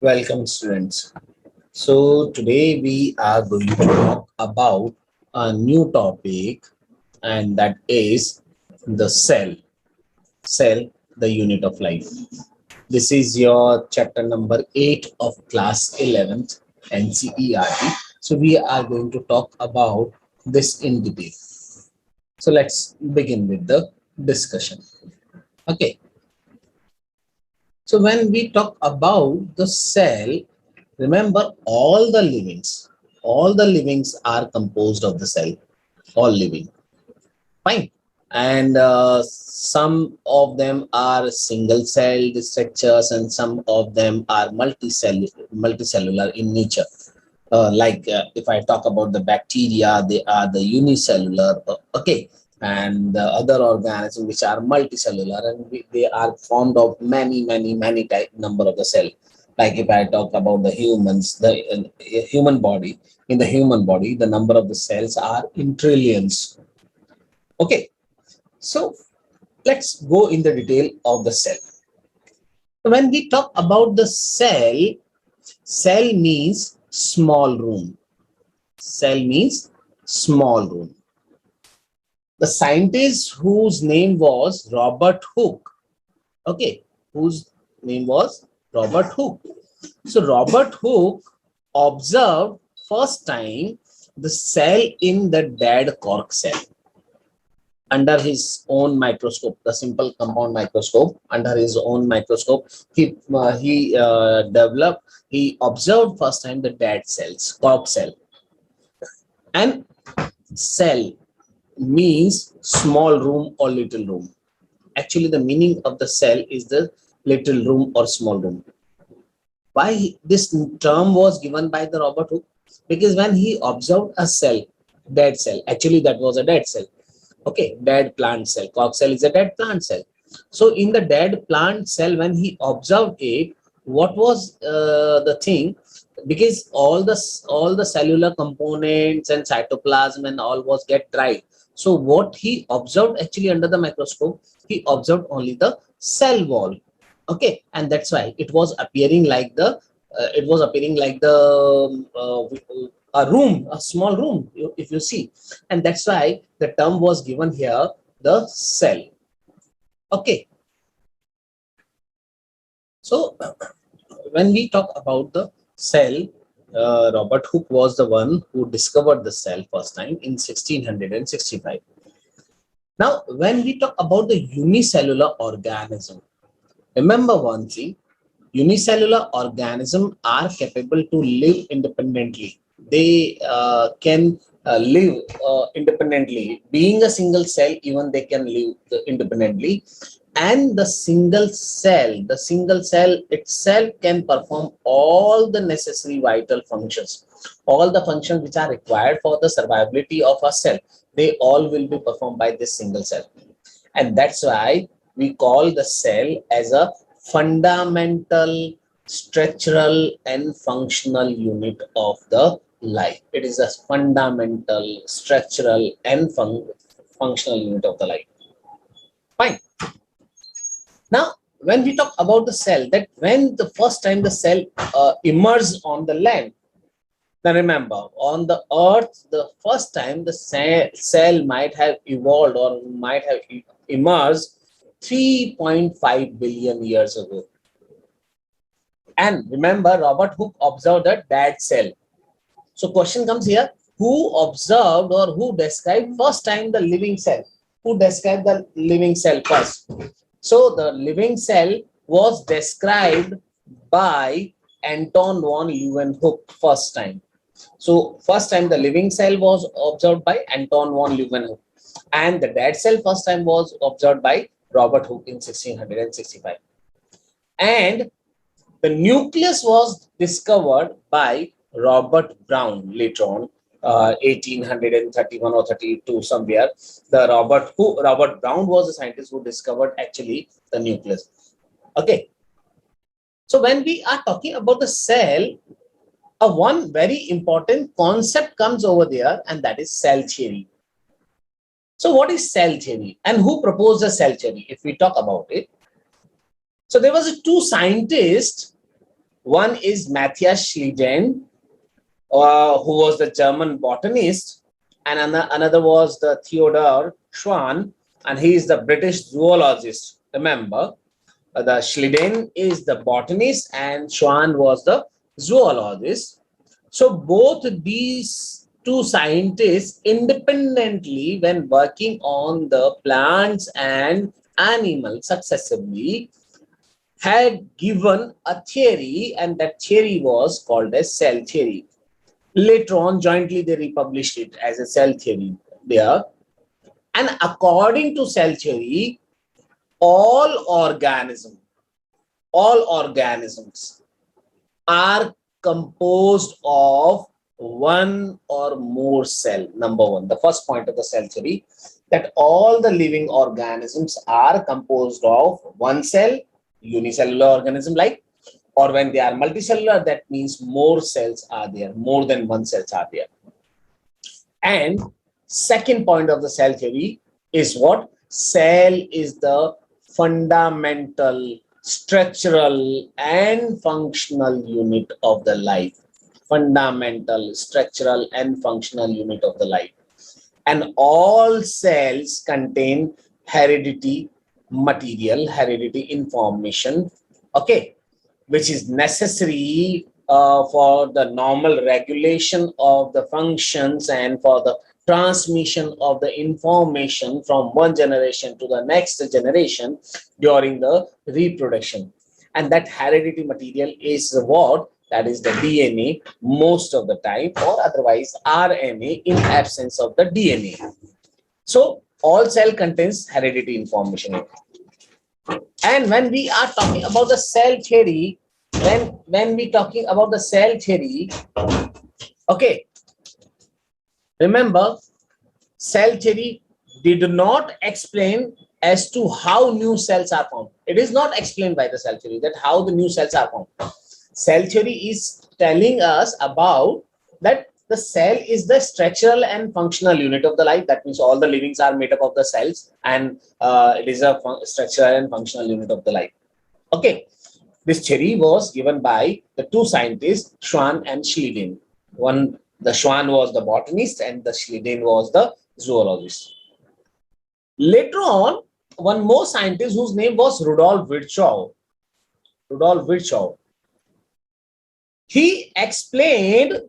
Welcome, students. So, today we are going to talk about a new topic, and that is the cell. Cell, the unit of life. This is your chapter number 8 of class 11th NCERT. So, we are going to talk about this in detail. So, let's begin with the discussion. Okay. So, when we talk about the cell, remember, all the livings are composed of the cell, all living. Fine. And some of them are single celled structures, and some of them are multicellular in nature. If I talk about the bacteria, they are the unicellular, okay, and the other organisms which are multicellular, and they are formed of many type number of the cell. Like if I talk about the humans, the human body, in the human body, the number of the cells are in trillions. Okay, so let's go in the detail of the cell. When we talk about the cell, cell means small room. Cell means small room. The scientist whose name was Robert Hooke, okay, whose name was Robert Hooke. So Robert Hooke observed first time the cell in the dead cork cell under his own microscope, the simple compound microscope. Under his own microscope, he observed first time the dead cells, cork cell. And cell means small room or little room. Actually, the meaning of the cell is the little room or small room. Why this term was given by the Robert Hooke? Because when he observed a cell, dead cell, actually that was a dead cell. Okay, dead plant cell. Cork cell is a dead plant cell. So in the dead plant cell, when he observed it, what was the thing? Because all the cellular components and cytoplasm and all was get dried. So what he observed actually under the microscope, he observed only the cell wall. Okay, and that's why it was appearing like the a room, a small room, if you see, and that's why the term was given here, the cell. Okay, so when we talk about the cell, Robert Hooke was the one who discovered the cell first time in 1665. Now, when we talk about the unicellular organism, remember one thing: unicellular organisms are capable to live independently. They can live independently. Being a single cell, even they can live independently. And the single cell itself can perform all the necessary vital functions. All the functions which are required for the survivability of a cell, they all will be performed by this single cell. And that's why we call the cell as a fundamental, structural, and functional unit of the life. It is a fundamental, structural, and functional unit of the life. Fine. Now, when we talk about the cell, that when the first time the cell emerged on the land, now remember, on the earth, the first time the cell might have evolved or might have emerged 3.5 billion years ago. And remember, Robert Hooke observed a dead cell. So question comes here, who observed or who described first time the living cell? Who described the living cell first? So the living cell was described by Anton von Leeuwenhoek first time. So first time the living cell was observed by Anton von Leeuwenhoek, and the dead cell first time was observed by Robert Hooke in 1665. And the nucleus was discovered by Robert Brown later on, 1831 or 32 somewhere. The Robert Brown was a scientist who discovered actually the nucleus. Okay. So when we are talking about the cell, one very important concept comes over there, and that is cell theory. So what is cell theory and who proposed the cell theory if we talk about it? So there was two scientists One is Matthias Schleiden, who was the German botanist, and another was the Theodor Schwann, and he is the British zoologist. Remember, the Schleiden is the botanist and Schwann was the zoologist. So both these two scientists independently, when working on the plants and animals successively, had given a theory, and that theory was called as cell theory. Later on, jointly they republished it as a cell theory there. And according to cell theory, all organisms, all organisms are composed of one or more cell. Number one, the first point of the cell theory, that all the living organisms are composed of one cell, unicellular organism like, or when they are multicellular, that means more cells are there, more than one cells are there. And second point of the cell theory is what? Cell is the fundamental, structural and functional unit of the life. Fundamental, structural and functional unit of the life. And all cells contain heredity material, heredity information, okay, which is necessary for the normal regulation of the functions and for the transmission of the information from one generation to the next generation during the reproduction. And that heredity material is what? That is the DNA most of the time, or otherwise RNA in absence of the DNA. So all cell contains heredity information. And when we are talking about the cell theory, when we talking about the cell theory, okay, remember, cell theory did not explain as to how new cells are formed. It is not explained by the cell theory that how the new cells are formed. Cell theory is telling us about that the cell is the structural and functional unit of the life. That means all the livings are made up of the cells, and it is a structural and functional unit of the life. Okay, this theory was given by the two scientists, Schwann and Schleiden. The Schwann was the botanist and the Schleiden was the zoologist. Later on, one more scientist whose name was Rudolf Virchow. Rudolf Virchow. He explained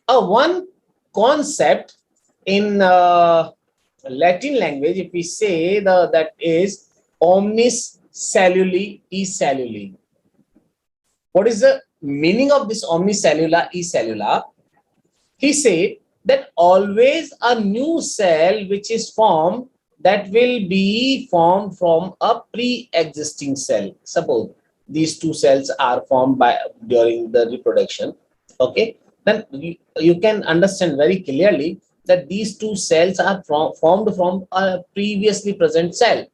one concept in Latin language. If we say that is omnis celluli e celluli. What is the meaning of this omnicellular e cellula? He said that always a new cell which is formed, that will be formed from a pre-existing cell. Suppose these two cells are formed during the reproduction, okay, then you can understand very clearly that these two cells are formed from a previously present cell.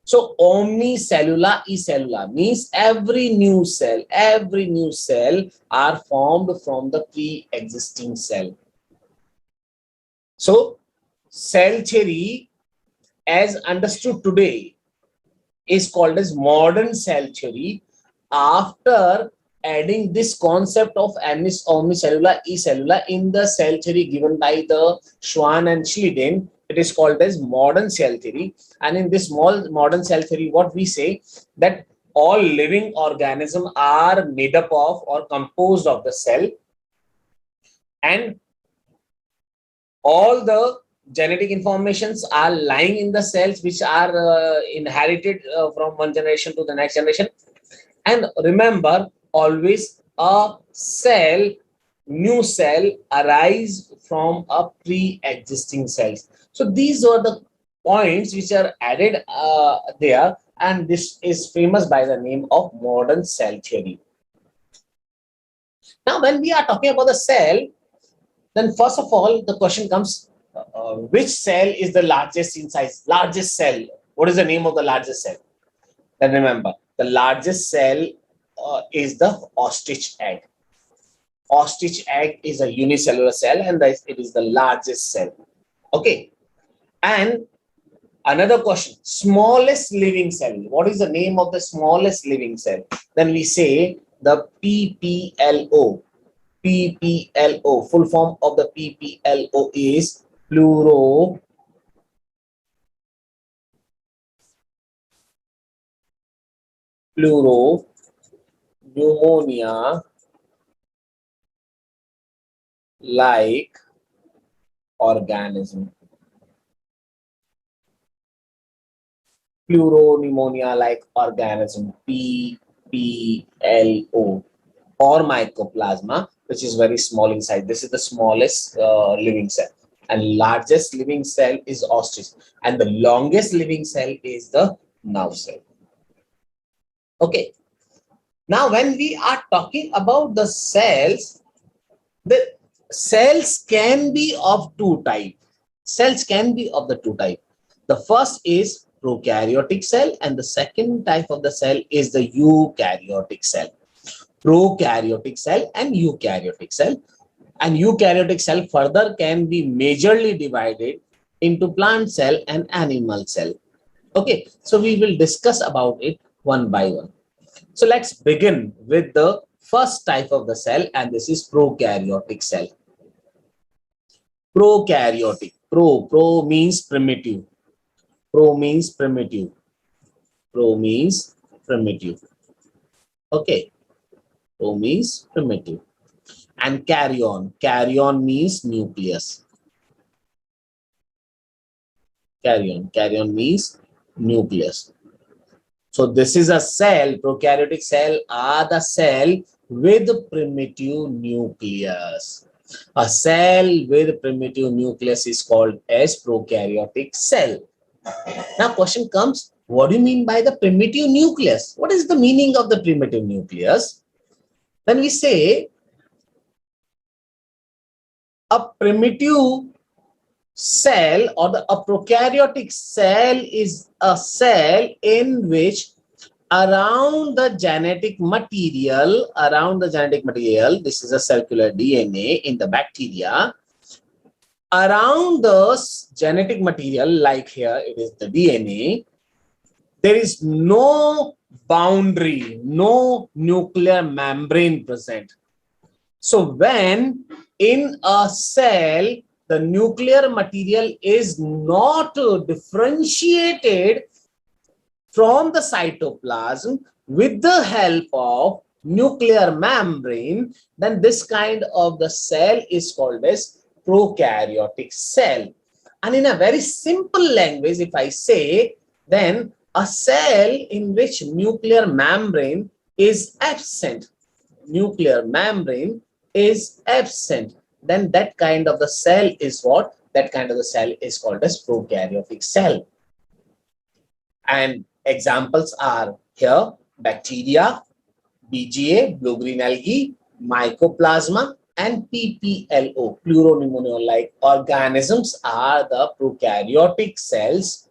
So omnicellular e cellula means every new cell are formed from the pre-existing cell. So cell theory as understood today is called as modern cell theory, after adding this concept of omnicellular e cellula in the cell theory given by the Schwann and Schleiden. It is called as modern cell theory. And in this modern cell theory, what we say, that all living organisms are made up of or composed of the cell, and all the genetic informations are lying in the cells, which are inherited from one generation to the next generation. And remember, always a cell, new cell arise from a pre-existing cells. So these are the points which are added there, and this is famous by the name of modern cell theory. Now, when we are talking about the cell, then first of all, the question comes, which cell is the largest in size? Largest cell. What is the name of the largest cell? Then remember, the largest cell is the ostrich egg. Ostrich egg is a unicellular cell, and it is the largest cell. Okay. And another question, smallest living cell. What is the name of the smallest living cell? Then we say the PPLO. PPLO, full form of the PPLO is pneumonia like organism. Pneumonia like organism, PPLO, or mycoplasma, which is very small inside. This is the smallest living cell, and largest living cell is ostrich, and the longest living cell is the nerve cell. Okay. Now, when we are talking about the cells can be of two types. Cells can be of the two types. The first is prokaryotic cell, and the second type of the cell is the eukaryotic cell. Prokaryotic cell and eukaryotic cell. And eukaryotic cell further can be majorly divided into plant cell and animal cell. Okay, so we will discuss about it one by one. So let's begin with the first type of the cell, and this is prokaryotic cell. Prokaryotic. Pro means primitive. Pro means primitive. Pro means primitive. Okay. Pro means primitive. And karyon. Karyon means nucleus. Karyon. Karyon means nucleus. So this is a cell. Prokaryotic cell are the cell with primitive nucleus. A cell with primitive nucleus is called as prokaryotic cell. Now question comes, what do you mean by the primitive nucleus? What is the meaning of the primitive nucleus? When we say a primitive cell or a prokaryotic cell is a cell in which around the genetic material, this is a circular DNA in the bacteria. Around the genetic material, like here it is the DNA, there is no boundary, no nuclear membrane present. So when in a cell, the nuclear material is not differentiated from the cytoplasm with the help of nuclear membrane, then this kind of the cell is called as prokaryotic cell. And in a very simple language, if I say, then a cell in which nuclear membrane is absent, then that kind of the cell is what? That kind of the cell is called as prokaryotic cell. And examples are here: bacteria, BGA, blue-green algae, mycoplasma, and PPLO, pleuropneumonia-like organisms are the prokaryotic cells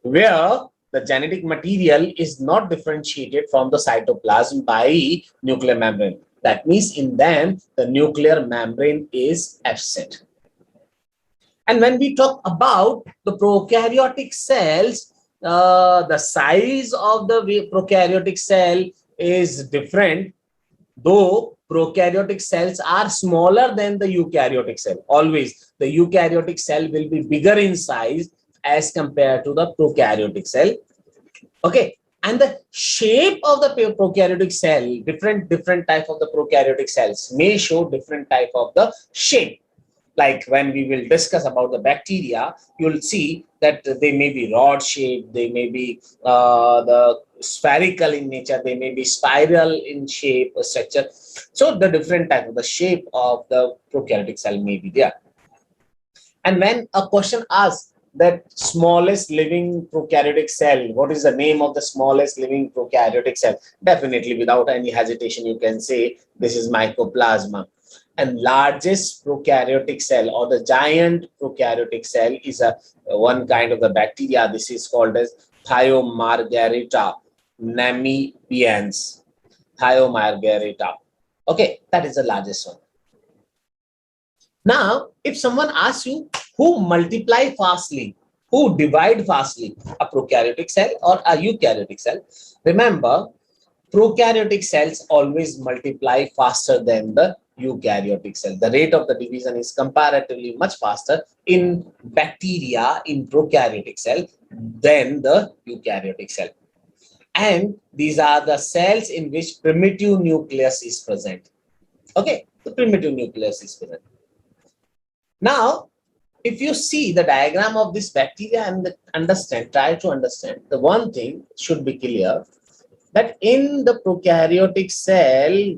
where the genetic material is not differentiated from the cytoplasm by nuclear membrane. That means in them, the nuclear membrane is absent. And when we talk about the prokaryotic cells, the size of the prokaryotic cell is different, though prokaryotic cells are smaller than the eukaryotic cell. Always the eukaryotic cell will be bigger in size as compared to the prokaryotic cell. Okay, and the shape of the prokaryotic cell, different type of the prokaryotic cells may show different type of the shape. Like when we will discuss about the bacteria, you'll see that they may be rod shaped, they may be the spherical in nature, they may be spiral in shape or structure. So the different type of the shape of the prokaryotic cell may be there. And when a question asks that smallest living prokaryotic cell, what is the name of the smallest living prokaryotic cell? Definitely, without any hesitation, you can say this is mycoplasma. And largest prokaryotic cell or the giant prokaryotic cell is a one kind of the bacteria. This is called as Thiomargarita namibians. Thiomargarita. Okay, that is the largest one. Now, if someone asks you who multiply fastly, who divide fastly, a prokaryotic cell or a eukaryotic cell, remember prokaryotic cells always multiply faster than the eukaryotic cell. The rate of the division is comparatively much faster in bacteria in prokaryotic cell than the eukaryotic cell. And these are the cells in which primitive nucleus is present. Okay, the primitive nucleus is present. Now, if you see the diagram of this bacteria and try to understand, the one thing should be clear that in the prokaryotic cell,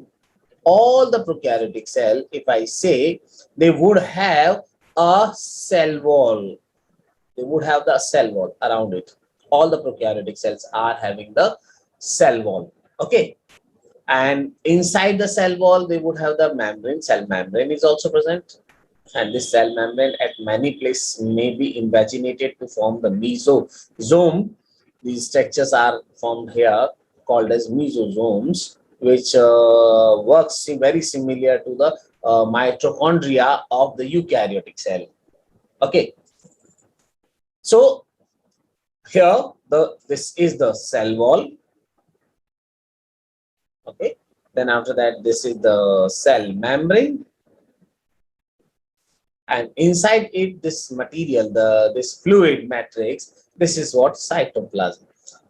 all the prokaryotic cell, if I say, they would have a cell wall. They would have the cell wall around it. All the prokaryotic cells are having the cell wall. Okay. And inside the cell wall, they would have the membrane. Cell membrane is also present. And this cell membrane at many places may be invaginated to form the mesosome. These structures are formed here called as mesosomes, which works very similar to the mitochondria of the eukaryotic cell. Okay. So here this is the cell wall. Okay. Then after that, this is the cell membrane. And inside it, this material, this fluid matrix, this is what cytoplasm.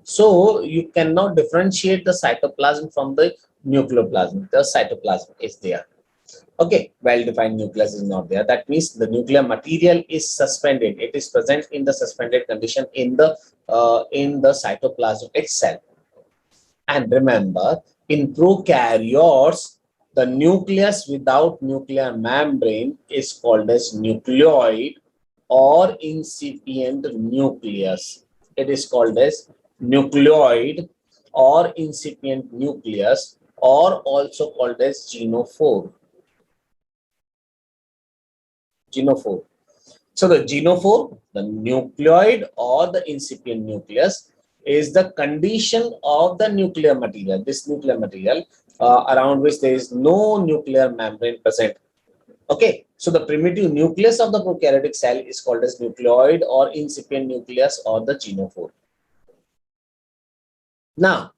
So you cannot differentiate the cytoplasm from the nucleoplasm. The cytoplasm is there. Okay, well-defined nucleus is not there. That means the nuclear material is suspended. It is present in the suspended condition in the cytoplasm itself. And remember, in prokaryotes, the nucleus without nuclear membrane is called as nucleoid or incipient nucleus. It is called as nucleoid or incipient nucleus, or also called as genophore. Genophore. So the genophore, the nucleoid or the incipient nucleus, is the condition of the nuclear material. This nuclear material around which there is no nuclear membrane present. Okay, so the primitive nucleus of the prokaryotic cell is called as nucleoid or incipient nucleus or the genophore. Now,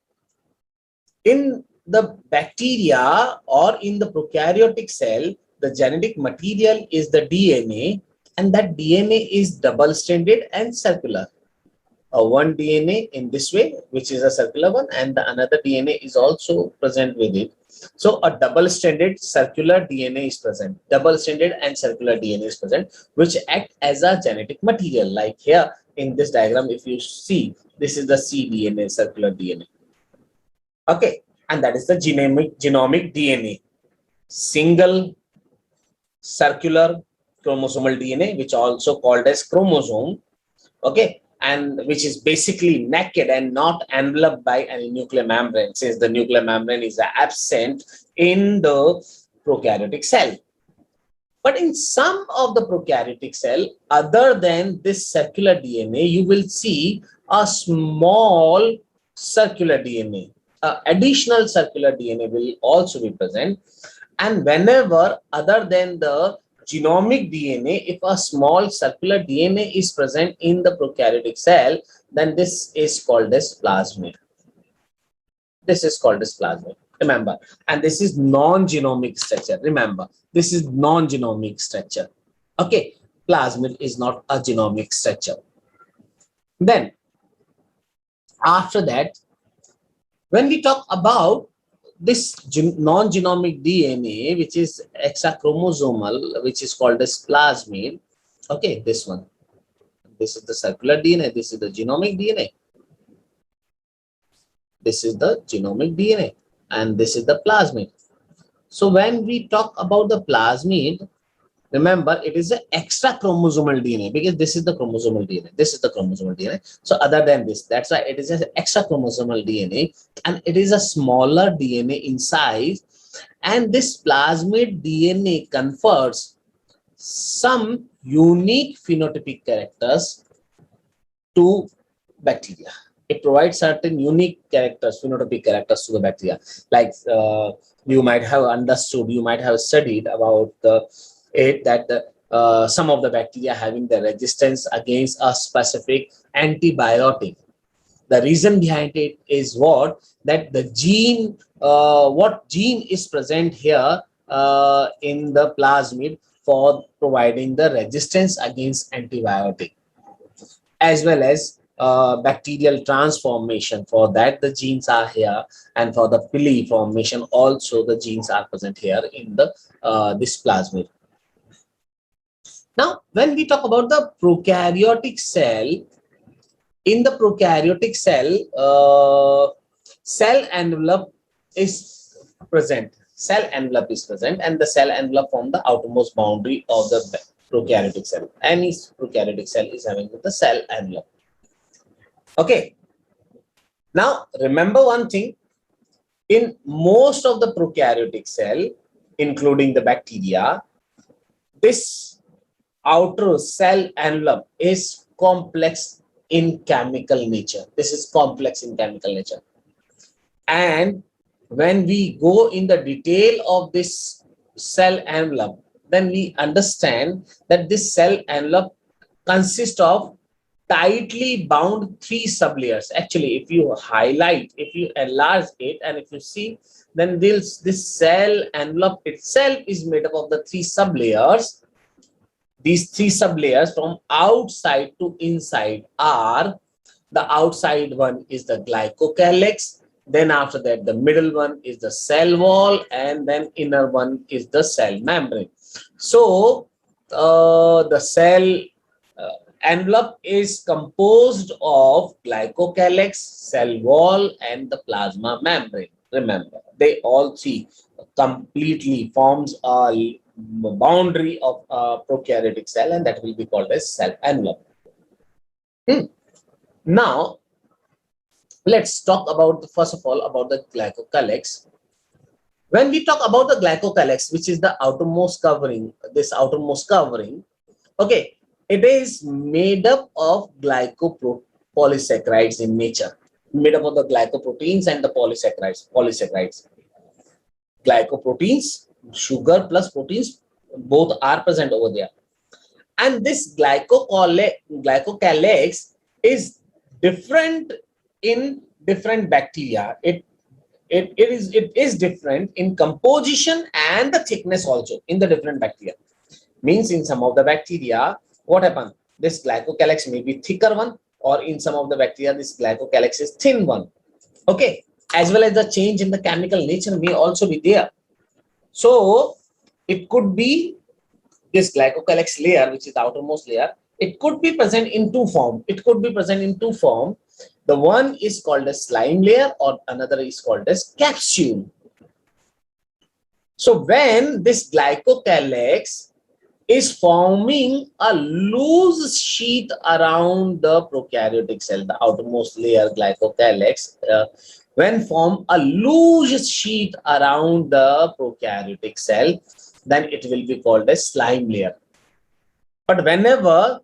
in the bacteria or in the prokaryotic cell, the genetic material is the DNA, and that DNA is double-stranded and circular. One DNA in this way, which is a circular one, and the another DNA is also present with it. So a double-stranded circular DNA is present. Double-stranded and circular DNA is present, which act as a genetic material. Like here in this diagram, if you see, this is the cDNA, circular DNA. Okay, and that is the genomic DNA. Single circular chromosomal DNA, which also called as chromosome. Okay, and which is basically naked and not enveloped by any nuclear membrane, since the nuclear membrane is absent in the prokaryotic cell. But in some of the prokaryotic cell, other than this circular DNA, you will see a small circular DNA. Additional circular DNA will also be present. And whenever, other than the genomic DNA, if a small circular DNA is present in the prokaryotic cell, then this is called as plasmid. This is called as plasmid. Remember, and this is non-genomic structure. Remember, this is non-genomic structure. Okay, plasmid is not a genomic structure. Then, after that, when we talk about this non-genomic DNA, which is extrachromosomal, which is called as plasmid. Okay, this one. This is the circular DNA. This is the genomic DNA. This is the genomic DNA. And this is the plasmid. So when we talk about the plasmid, remember, it is an extra chromosomal DNA, because this is the chromosomal DNA. This is the chromosomal DNA. So other than this, that's why it is an extra chromosomal DNA, and it is a smaller DNA in size. And this plasmid DNA confers some unique phenotypic characters to bacteria. It provides certain unique characters, phenotypic characters to the bacteria. Like you might have understood, you might have studied about that some of the bacteria having the resistance against a specific antibiotic. The reason behind it is what? that the gene, what gene is present here in the plasmid for providing the resistance against antibiotic, as well as bacterial transformation. For that, the genes are here, and for the pili formation also the genes are present here in the this plasmid. Now, when we talk about the prokaryotic cell, in the prokaryotic cell, cell envelope is present. Cell envelope is present, and the cell envelope form the outermost boundary of the prokaryotic cell. Any prokaryotic cell is having the cell envelope. Okay. Now, remember one thing. In most of the prokaryotic cell, including the bacteria, this outer cell envelope is complex in chemical nature. This is complex in chemical nature. And when we go in the detail of this cell envelope, then we understand that this cell envelope consists of tightly bound 3 sublayers. Actually, if you highlight, if you enlarge it, and if you see, then this cell envelope itself is made up of the 3 sublayers. These 3 sublayers from outside to inside are, the outside one is the glycocalyx, then after that the middle one is the cell wall, and then inner one is the cell membrane. So the cell envelope is composed of glycocalyx, cell wall, and the plasma membrane. Remember, they all 3 completely forms a boundary of a prokaryotic cell, and that will be called as cell envelope. Now, let's talk about, first of all, about the glycocalyx. When we talk about the glycocalyx, which is the outermost covering, this outermost covering, okay, it is made up of glycopolysaccharides in nature, made up of the glycoproteins and the polysaccharides. Glycoproteins, sugar plus proteins, both are present over there. And this glycocalyx is different in different bacteria. It is different in composition and the thickness also in the different bacteria. Means in some of the bacteria, what happens? This glycocalyx may be thicker one, or in some of the bacteria, this glycocalyx is thin one. Okay, as well as the change in the chemical nature may also be there. So it could be this glycocalyx layer, which is the outermost layer. It could be present in 2 forms. It could be present in 2 forms. The one is called as slime layer, or another is called as capsule. So when this glycocalyx is forming a loose sheath around the prokaryotic cell, the outermost layer glycocalyx, when form a loose sheath around the prokaryotic cell, then it will be called as slime layer. But whenever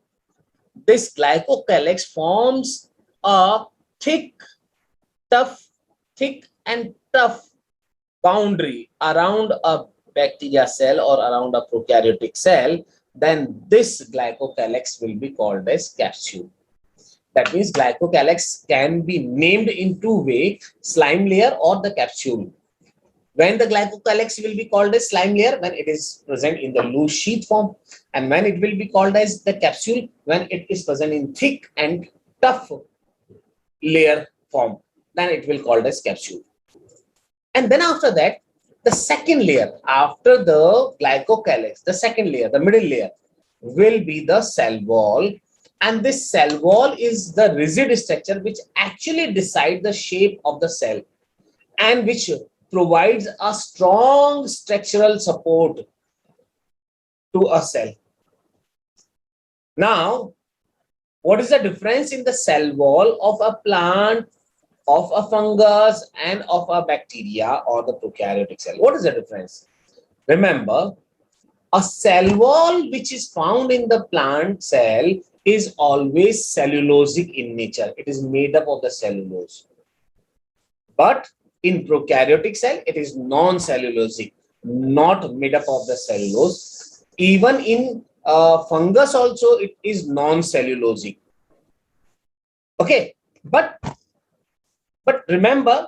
this glycocalyx forms a thick and tough boundary around a bacteria cell or around a prokaryotic cell, then this glycocalyx will be called as capsule. That means glycocalyx can be named in 2 ways, slime layer or the capsule. When the glycocalyx will be called as slime layer, when it is present in the loose sheath form, and when it will be called as the capsule, when it is present in thick and tough layer form, then it will be called as capsule. And then after that, the second layer after the glycocalyx, the second layer, the middle layer, will be the cell wall. And this cell wall is the rigid structure which actually decides the shape of the cell and which provides a strong structural support to a cell. Now, what is the difference in the cell wall of a plant, of a fungus, and of a bacteria or the prokaryotic cell? What is the difference? Remember, a cell wall which is found in the plant cell is always cellulosic in nature. It is made up of the cellulose. But in prokaryotic cell, it is non-cellulosic, not made up of the cellulose. Even in fungus also, it is non-cellulosic. Okay, but remember,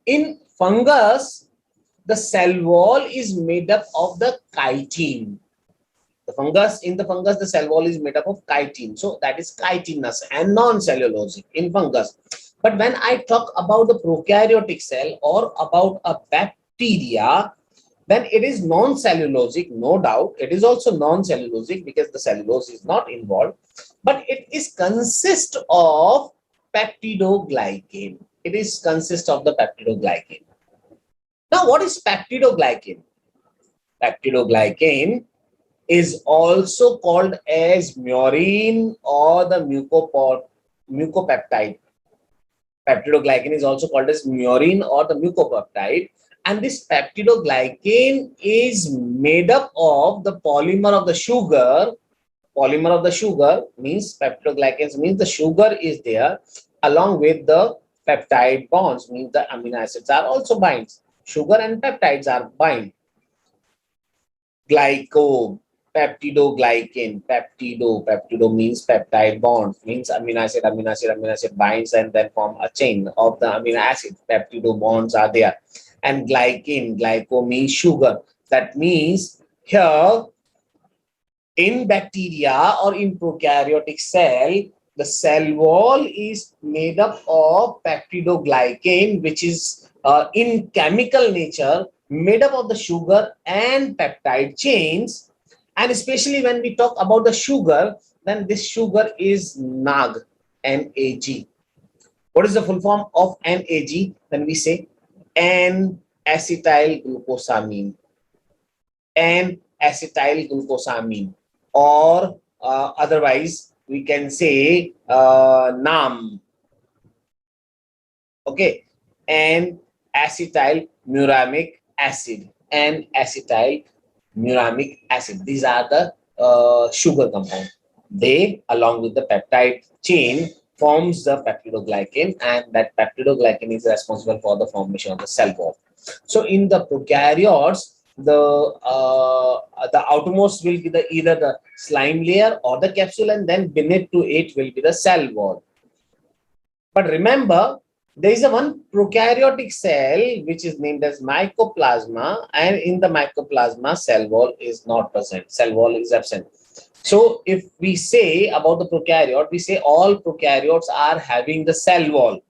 In fungus, the cell wall is made up of the chitin. In the fungus, the cell wall is made up of chitin. So that is chitinous and non-cellulosic in fungus. But when I talk about the prokaryotic cell or about a bacteria, then it is non-cellulosic, no doubt. It is also non-cellulosic because the cellulose is not involved, but it is consist of peptidoglycan. It is consist of the peptidoglycan. Now, what is peptidoglycan? Peptidoglycan is also called as murein or the mucopeptide. Peptidoglycan is also called as murein or the mucopeptide. And this peptidoglycan is made up of the polymer of the sugar. Polymer of the sugar means peptidoglycans means the sugar is there along with the peptide bonds, means the amino acids are also binds. Sugar and peptides are bind. Glyco, peptidoglycan, peptido means peptide bond, means amino acid binds and then form a chain of the amino acid. Peptido bonds are there. And glyco means sugar. That means here in bacteria or in prokaryotic cell, the cell wall is made up of peptidoglycan, which is in chemical nature made up of the sugar and peptide chains. And especially when we talk about the sugar, then this sugar is NAG, NAG. What is the full form of NAG? Then we say N-acetyl glucosamine. N-acetyl glucosamine, or otherwise we can say NAM. Okay, N-acetyl muramic acid. N-acetyl muramic acid. These are the sugar compound. They, along with the peptide chain, forms the peptidoglycan, and that peptidoglycan is responsible for the formation of the cell wall. So in the prokaryotes, the outermost will be either the slime layer or the capsule, and then beneath to it will be the cell wall. But remember, there is a one prokaryotic cell which is named as mycoplasma, and in the mycoplasma, cell wall is not present. Cell wall is absent. So if we say about the prokaryote, we say all prokaryotes are having the cell wall.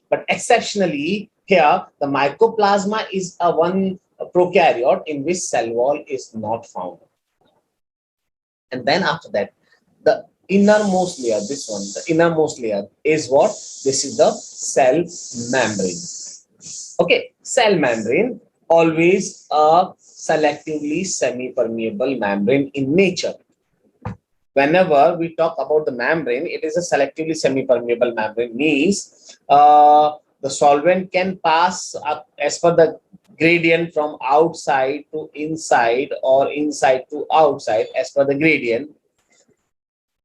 But exceptionally, here the mycoplasma is a one prokaryote in which cell wall is not found. And then after that, the innermost layer, this one, the innermost layer is what? This is the cell membrane. Okay, cell membrane, always a selectively semi-permeable membrane in nature. Whenever we talk about the membrane, it is a selectively semi-permeable membrane, means the solvent can pass as per the gradient from outside to inside or inside to outside as per the gradient.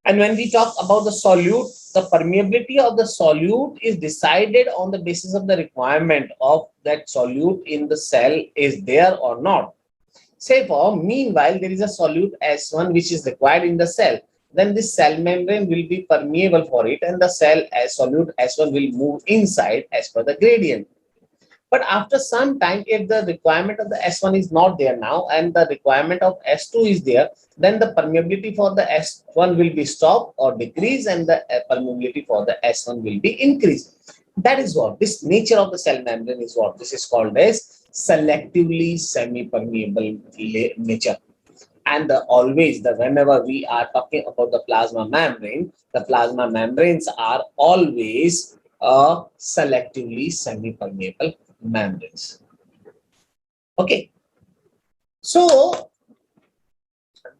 And when we talk about the solute, the permeability of the solute is decided on the basis of the requirement of that solute in the cell is there or not. Say for meanwhile, there is a solute S1 which is required in the cell. Then this cell membrane will be permeable for it, and the cell as solute S1 will move inside as per the gradient. But after some time, if the requirement of the S1 is not there now and the requirement of S2 is there, then the permeability for the S1 will be stopped or decreased, and the permeability for the S1 will be increased. That is what this nature of the cell membrane is. What this is called as selectively semi-permeable nature. And always, whenever we are talking about the plasma membrane, the plasma membranes are always selectively semi-permeable membranes. Okay, so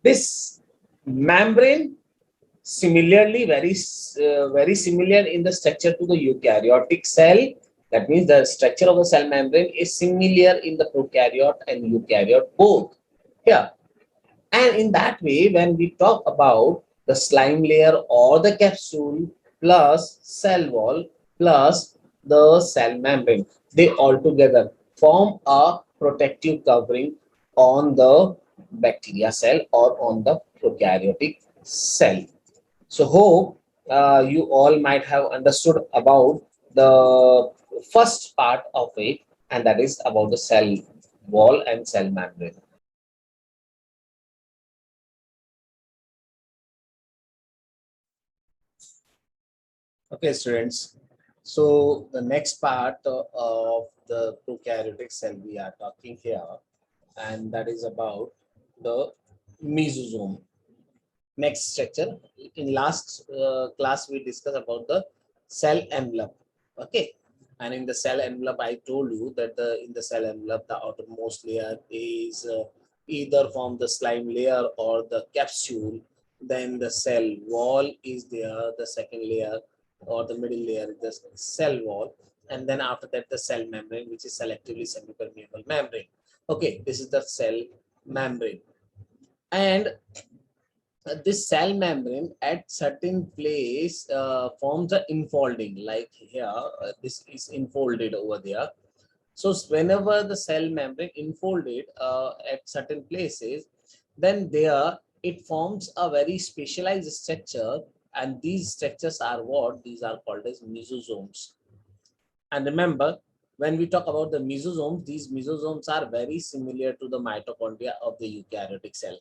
this membrane similarly very similar in the structure to the eukaryotic cell. That means the structure of the cell membrane is similar in the prokaryote and eukaryote both here. And in that way, when we talk about the slime layer or the capsule plus cell wall plus the cell membrane, they all together form a protective covering on the bacteria cell or on the prokaryotic cell. So hope you all might have understood about the first part of it, and that is about the cell wall and cell membrane. Okay, students. So the next part of the prokaryotic cell we are talking here, and that is about the mesosome. Next structure. In last class, we discussed about the cell envelope. Okay, and in the cell envelope, I told you that in the cell envelope, the outermost layer is either from the slime layer or the capsule. Then the cell wall is there. The second layer or the middle layer is the cell wall, and then after that, the cell membrane, which is selectively semi-permeable membrane. Okay, this is the cell membrane, and this cell membrane at certain place forms a infolding, like here this is infolded over there. So whenever the cell membrane infolded at certain places, then there it forms a very specialized structure, and these structures are what these are called as mesosomes. And remember, when we talk about the mesosomes, these mesosomes are very similar to the mitochondria of the eukaryotic cell.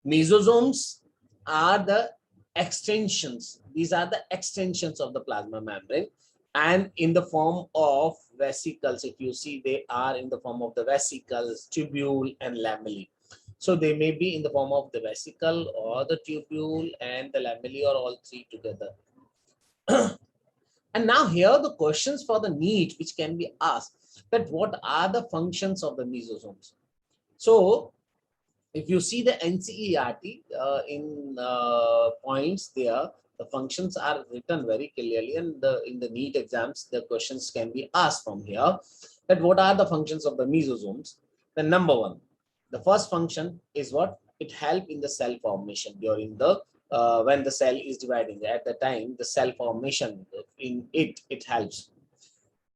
Mesosomes are the extensions. These are the extensions of the plasma membrane, and in the form of vesicles. If you see, they are in the form of the vesicles, tubule, and lamellae. So they may be in the form of the vesicle or the tubule and the lamellae, or all three together. And now here are the questions for the NEET which can be asked, that what are the functions of the mesosomes? So if you see the NCERT in points there, the functions are written very clearly, and in the NEET exams, the questions can be asked from here, that what are the functions of the mesosomes? The number one, the first function is what? It helps in the cell formation during the when the cell is dividing. At the time, the cell formation in it helps.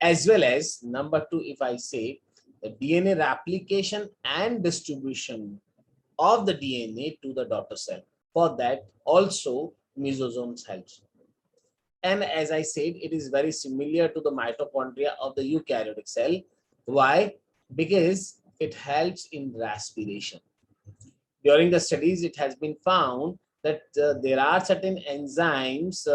As well as number two, if I say the DNA replication and distribution of the DNA to the daughter cell. For that, also mesosomes helps. And as I said, it is very similar to the mitochondria of the eukaryotic cell. Why? Because it helps in respiration. During the studies, it has been found that there are certain enzymes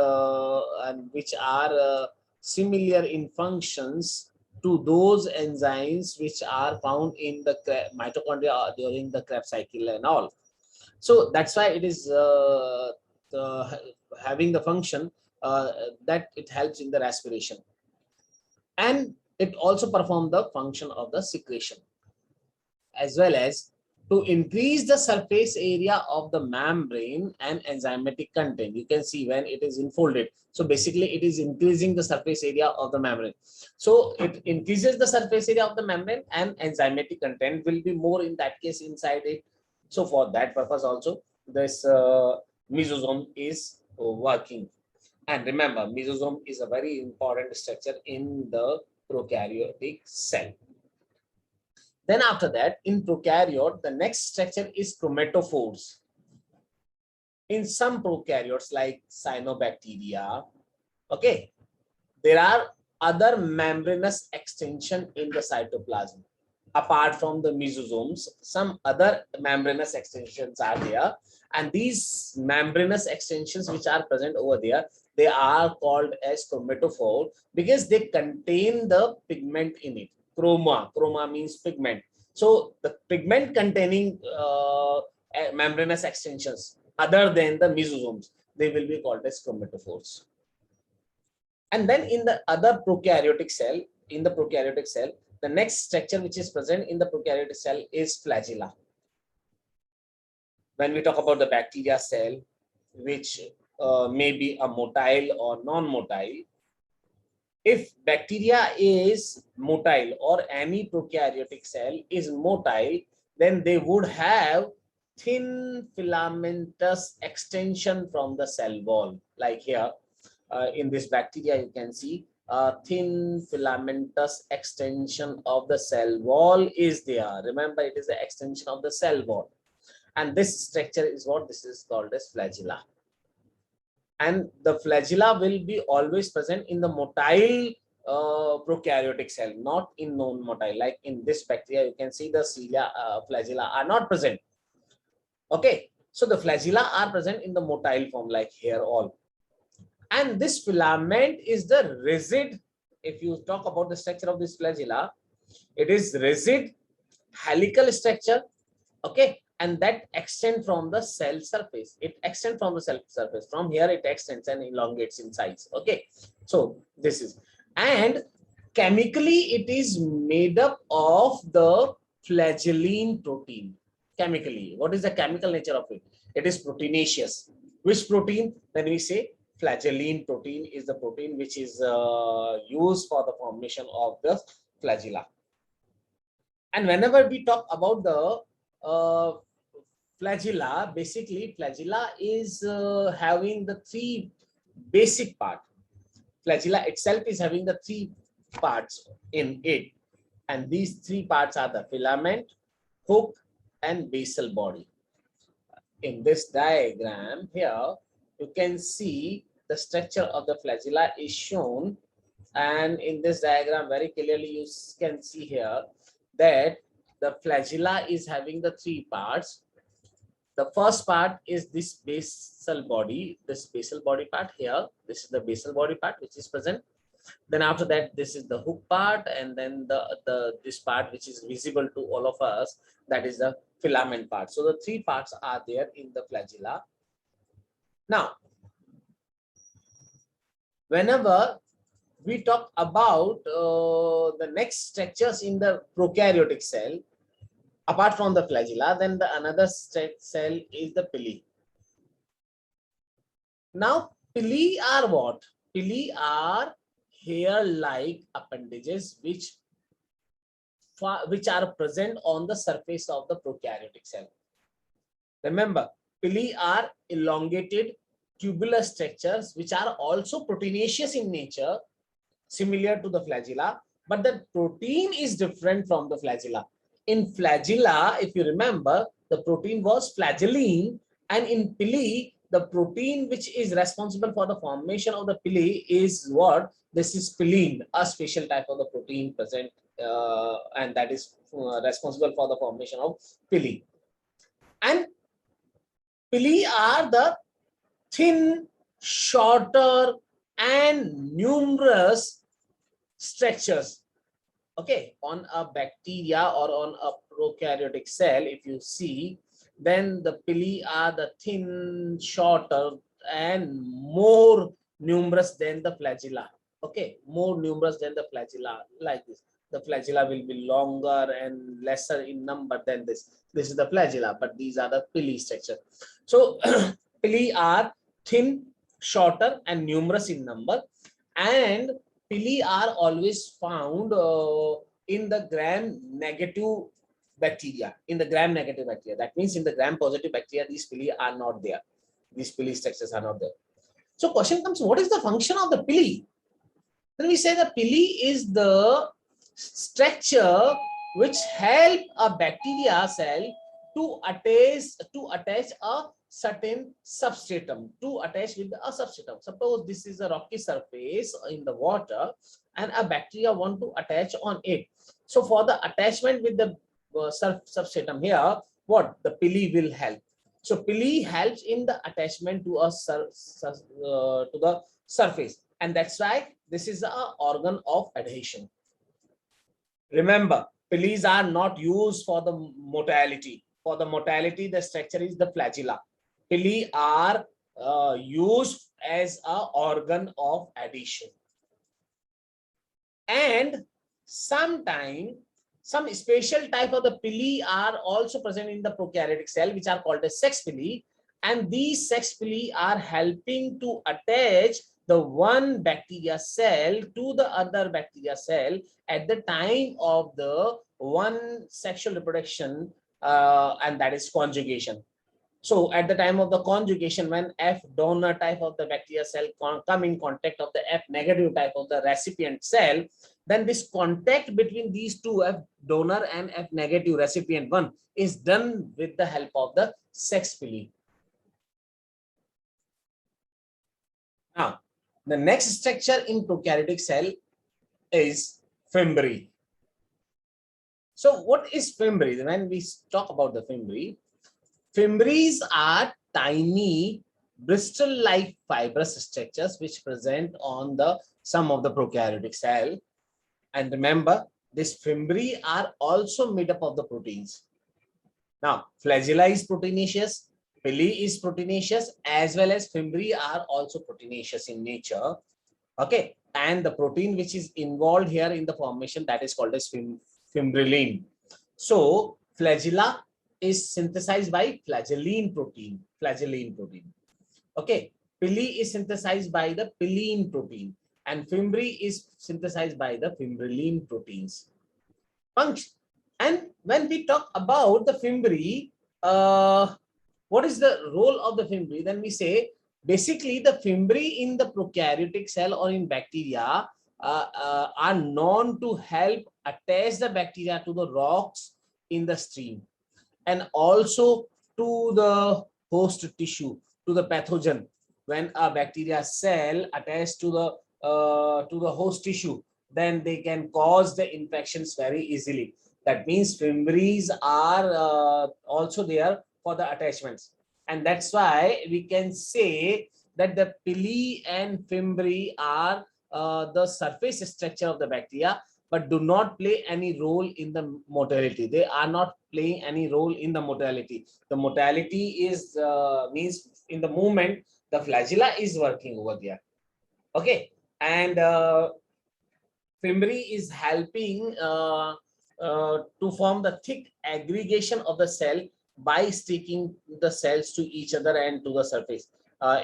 which are similar in functions to those enzymes which are found in the mitochondria during the Krebs cycle and all. So that's why it is having the function that it helps in the respiration, and it also performs the function of the secretion, as well as to increase the surface area of the membrane and enzymatic content. You can see when it is enfolded. So basically it is increasing the surface area of the membrane. So it increases the surface area of the membrane, and enzymatic content will be more in that case inside it. So for that purpose also, this mesosome is working. And remember, mesosome is a very important structure in the prokaryotic cell. Then after that, in prokaryote, the next structure is chromatophores. In some prokaryotes like cyanobacteria, okay, there are other membranous extension in the cytoplasm. Apart from the mesosomes, some other membranous extensions are there. And these membranous extensions which are present over there, they are called as chromatophore because they contain the pigment in it. Chroma means pigment. So the pigment containing membranous extensions other than the mesosomes, they will be called as chromatophores. And then in the other prokaryotic cell, the next structure which is present in the prokaryotic cell is flagella. When we talk about the bacteria cell, which may be a motile or non-motile, if bacteria is motile or any prokaryotic cell is motile, then they would have thin filamentous extension from the cell wall. Like here, in this bacteria, you can see a thin filamentous extension of the cell wall is there. Remember, it is the extension of the cell wall. And this structure is what this is called as flagella. And the flagella will be always present in the motile prokaryotic cell, not in non-motile. Like in this bacteria, you can see the cilia, flagella are not present. Okay, so the flagella are present in the motile form, like here all. And this filament is the rigid. If you talk about the structure of this flagella, it is rigid helical structure. Okay, and that extend from the cell surface. It extends from the cell surface. From here, it extends and elongates in size. Okay, so this is, and chemically, it is made up of the flagellin protein. Chemically, what is the chemical nature of it? It is proteinaceous. Which protein? Then we say flagellin protein is the protein which is used for the formation of the flagella. And whenever we talk about the flagella, basically flagella is having the three basic part. Flagella itself is having the three parts in it, and these three parts are the filament, hook, and basal body. In this diagram here, you can see the structure of the flagella is shown, and in this diagram very clearly you can see here that the flagella is having the three parts. The first part is this basal body part here. This is the basal body part which is present. Then after that, this is the hook part, and then this part which is visible to all of us, that is the filament part. So the three parts are there in the flagella. Now, whenever we talk about the next structures in the prokaryotic cell, apart from the flagella, then the another cell is the pili. Now, pili are what? Pili are hair-like appendages which are present on the surface of the prokaryotic cell. Remember, pili are elongated tubular structures which are also proteinaceous in nature, similar to the flagella, but the protein is different from the flagella. In flagella, if you remember, the protein was flagellin, and in pili, the protein which is responsible for the formation of the pili is what? This is pilin, a special type of the protein present, and that is responsible for the formation of pili. And pili are the thin, shorter, and numerous structures. Okay, on a bacteria or on a prokaryotic cell, if you see, then the pili are the thin, shorter, and more numerous than the flagella. Okay, more numerous than the flagella, like this. The flagella will be longer and lesser in number than this. This is the flagella, but these are the pili structure. So pili are thin, shorter, and numerous in number, and pili are always found in the gram-negative bacteria. In the gram-negative bacteria, that means in the gram-positive bacteria, these pili are not there. These pili structures are not there. So, question comes: what is the function of the pili? Then we say the pili is the structure which help a bacteria cell to attach a certain substratum, to attach with a substratum. Suppose this is a rocky surface in the water and a bacteria want to attach on it. So for the attachment with the substratum here, what? The pili will help. So pili helps in the attachment to to the surface, and that's why this is an organ of adhesion. Remember, pilis are not used for the motility. For the motility, the structure is the flagella. Pili are used as an organ of adhesion. And sometimes some special type of the pili are also present in the prokaryotic cell, which are called as sex pili. And these sex pili are helping to attach the one bacteria cell to the other bacteria cell at the time of the one sexual reproduction, and that is conjugation. So at the time of the conjugation, when F donor type of the bacteria cell come in contact of the F negative type of the recipient cell, then this contact between these two, F donor and F negative recipient one, is done with the help of the sex pili. Now, the next structure in prokaryotic cell is fimbriae. So what is fimbriae? When we talk about the fimbriae, fimbriae are tiny bristle-like fibrous structures which present on the some of the prokaryotic cell. And remember, these fimbriae are also made up of the proteins. Now, flagella is proteinaceous, pili is proteinaceous, as well as fimbriae are also proteinaceous in nature. Okay, and the protein which is involved here in the formation, that is called as fibrillin. So flagella is synthesized by flagellin protein. Okay, pili is synthesized by the piline protein, and fimbriae is synthesized by the fibrillin proteins. Function. And when we talk about the fimbriae, what is the role of the fimbriae? Then we say basically the fimbriae in the prokaryotic cell or in bacteria are known to help attach the bacteria to the rocks in the stream and also to the host tissue, to the pathogen. When a bacteria cell attached to the host tissue, then they can cause the infections very easily. That means fimbriae are also there for the attachments, and that's why we can say that the pili and fimbriae are the surface structure of the bacteria, but do not play any role in the motility. They are not playing any role in the motility. The motility is means in the movement the flagella is working over there. Okay, and fimbriae is helping to form the thick aggregation of the cell by sticking the cells to each other and to the surface.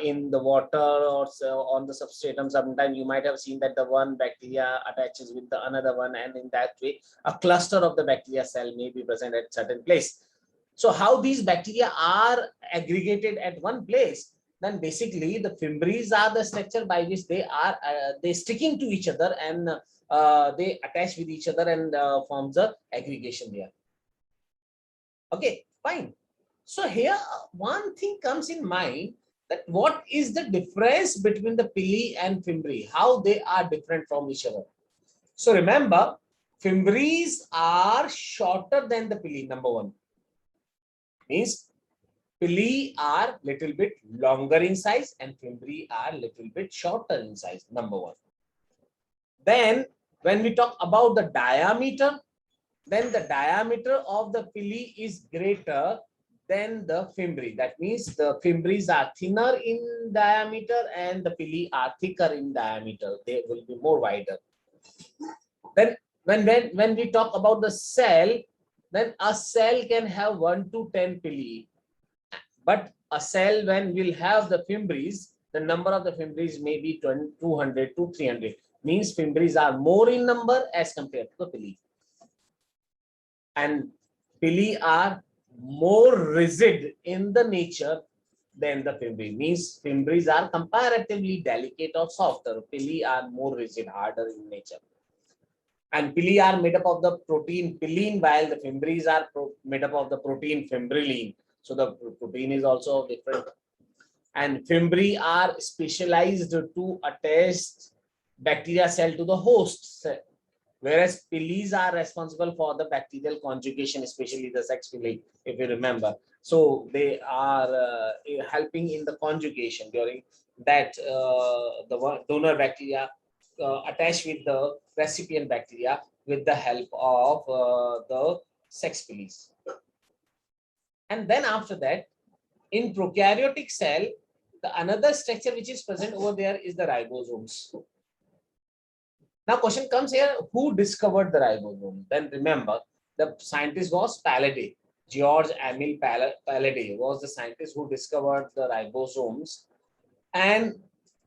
In the water or on the substratum, sometimes you might have seen that the one bacteria attaches with the another one, and in that way a cluster of the bacteria cell may be present at certain place. So how these bacteria are aggregated at one place? Then basically the fimbriae are the structure by which they are they sticking to each other, and they attach with each other and forms the aggregation there. Okay, fine. So here one thing comes in mind, that what is the difference between the pili and fimbriae, how they are different from each other. So remember, fimbriae are shorter than the pili. Number one means pili are little bit longer in size and fimbriae are little bit shorter in size. Number one. Then when we talk about the diameter, then the diameter of the pili is greater than the fimbriae. That means the fimbriae are thinner in diameter and the pili are thicker in diameter. They will be more wider. Then when we talk about the cell, then a cell can have 1 to 10 pili. But a cell when will have the fimbriae, the number of the fimbriae may be 200 to 300. Means fimbriae are more in number as compared to the pili. And pili are more rigid in the nature than the fimbriae. Means fimbriae are comparatively delicate or softer. Pili are more rigid, harder in nature. And pili are made up of the protein piline, while the fimbriae are made up of the protein fibrillin. So the protein is also different. And fimbriae are specialized to attach bacteria cell to the host cell, whereas pili are responsible for the bacterial conjugation, especially the sex pili, if you remember. So they are helping in the conjugation during that the donor bacteria attach with the recipient bacteria with the help of the sex pili. And then after that, in prokaryotic cell, the another structure which is present over there is the ribosomes. Now question comes here, who discovered the ribosome? Then remember, the scientist was Palade. George Emil Palade was the scientist who discovered the ribosomes. And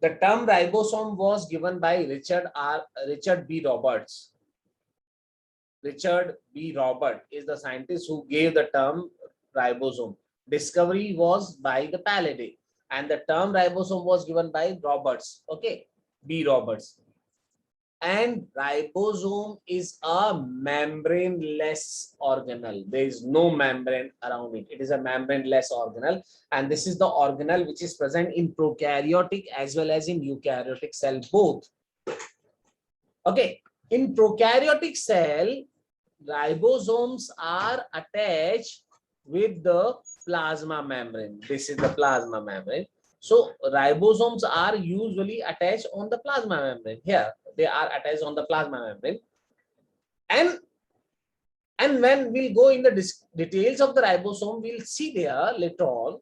the term ribosome was given by Richard B. Roberts. Richard B. Robert is the scientist who gave the term ribosome. Discovery was by the Palade, and the term ribosome was given by Roberts. Okay, B. Roberts. And ribosome is a membraneless organelle. There is no membrane around it. It is a membraneless organelle, and this is the organelle which is present in prokaryotic as well as in eukaryotic cell both. Okay, In prokaryotic cell, ribosomes are attached with the plasma membrane. This is the plasma membrane. So ribosomes are usually attached on the plasma membrane. Here they are attached on the plasma membrane. And when we'll go in the details of the ribosome, we'll see there later on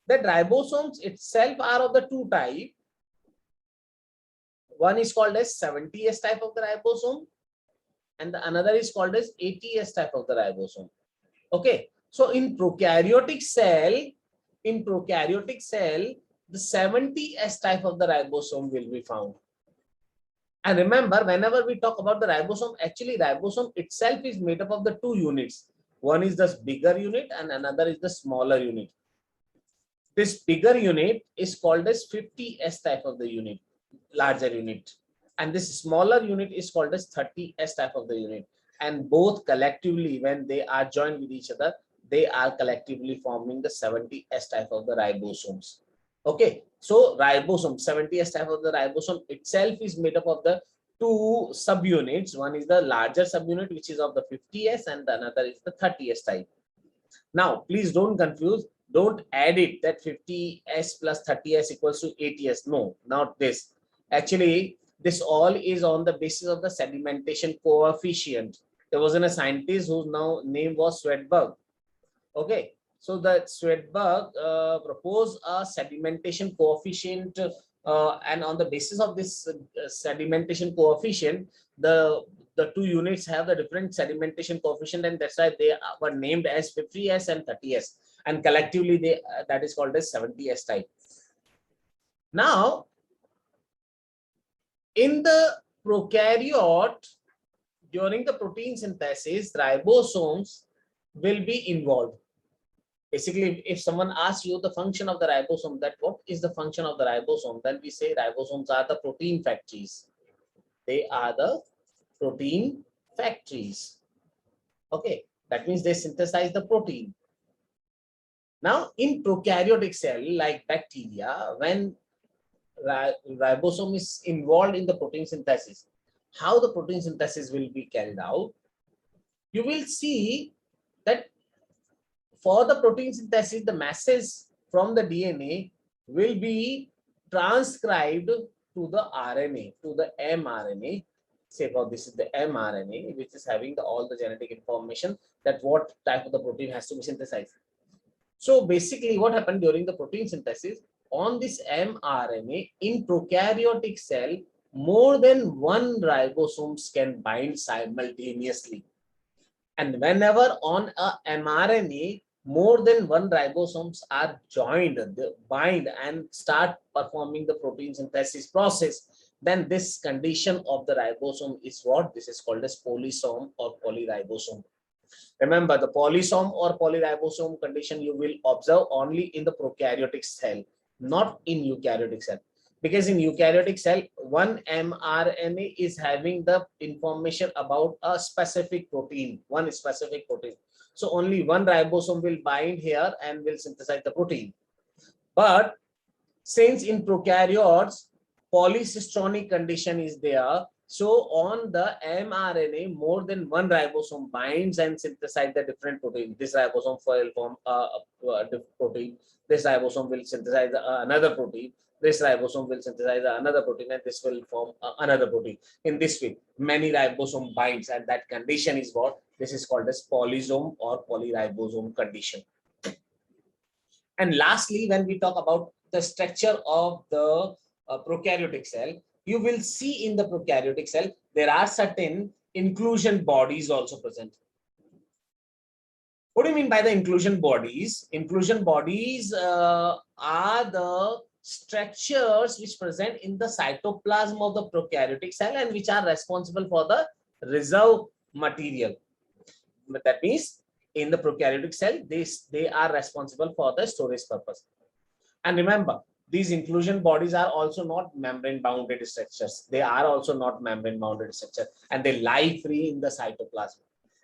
that ribosomes itself are of the two type. One is called as 70S type of the ribosome, and the another is called as 80S type of the ribosome. Okay, so in prokaryotic cell, the 70S type of the ribosome will be found. And remember, whenever we talk about the ribosome, actually ribosome itself is made up of the two units. One is the bigger unit and another is the smaller unit. This bigger unit is called as 50S type of the unit, larger unit. And this smaller unit is called as 30S type of the unit. And both collectively, when they are joined with each other, they are collectively forming the 70S type of the ribosomes. Okay, so ribosome, 70S type of the ribosome itself is made up of the two subunits. One is the larger subunit, which is of the 50S, and the another is the 30S type. Now, please don't confuse. Don't add it that 50S plus 30S equals to 80S. No, not this. Actually, this all is on the basis of the sedimentation coefficient. There was a scientist whose name was Swedberg. Okay, so the Swedberg proposed a sedimentation coefficient, and on the basis of this sedimentation coefficient, the two units have the different sedimentation coefficient, and that's why they were named as 50S and 30S, and collectively they that is called as 70S type. Now, in the prokaryote, during the protein synthesis, ribosomes will be involved. Basically, if someone asks you the function of the ribosome, that what is the function of the ribosome, then we say ribosomes are the protein factories. They are the protein factories. Okay, that means they synthesize the protein. Now, in prokaryotic cell like bacteria, when ribosome is involved in the protein synthesis, how the protein synthesis will be carried out, you will see that for the protein synthesis, the message from the DNA will be transcribed to the RNA, to the mRNA. Say for this is the mRNA, which is having all the genetic information that what type of the protein has to be synthesized. So basically what happened during the protein synthesis, on this mRNA in prokaryotic cell, more than one ribosomes can bind simultaneously. And whenever on a mRNA, more than one ribosomes are joined, they bind and start performing the protein synthesis process, then this condition of the ribosome is what? This is called as polysome or polyribosome. Remember, the polysome or polyribosome condition you will observe only in the prokaryotic cell, not in eukaryotic cell. Because in eukaryotic cell, one mRNA is having the information about a specific protein, one specific protein. So only one ribosome will bind here and will synthesize the protein. But since in prokaryotes, polycistronic condition is there, so on the mRNA, more than one ribosome binds and synthesize the different protein. This ribosome will form a protein. This ribosome will synthesize another protein. This ribosome will synthesize another protein, and this will form another protein. In this way, many ribosome binds, and that condition is what? This is called as polysome or polyribosome condition. And lastly, when we talk about the structure of the prokaryotic cell, you will see in the prokaryotic cell, there are certain inclusion bodies also present. What do you mean by the inclusion bodies? Inclusion bodies are the structures which present in the cytoplasm of the prokaryotic cell and which are responsible for the reserve material. But that means in the prokaryotic cell, they are responsible for the storage purpose. And remember, these inclusion bodies are also not membrane bounded structures. They are also not membrane bounded structure, and they lie free in the cytoplasm.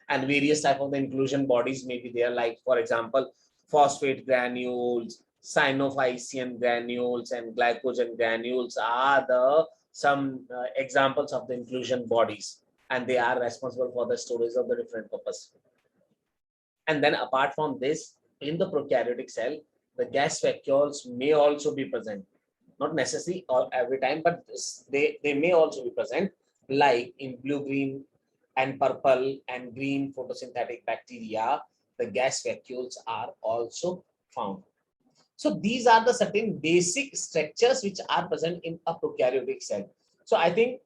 And various type of the inclusion bodies may be there, like for example, phosphate granules, synophycean granules, and glycogen granules are the some examples of the inclusion bodies. and they are responsible for the storage of the different purpose. And then apart from this, in the prokaryotic cell, the gas vacuoles may also be present. Not necessary or every time, but they may also be present, like in blue, green, and purple and green photosynthetic bacteria, the gas vacuoles are also found. So these are the certain basic structures which are present in a prokaryotic cell. So I think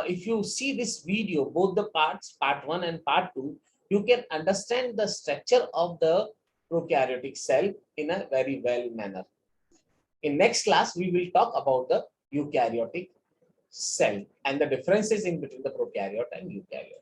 if you see this video, both the parts, part 1 and part 2, you can understand the structure of the prokaryotic cell in a very well manner. In next class, we will talk about the eukaryotic cell and the differences in between the prokaryote and eukaryote.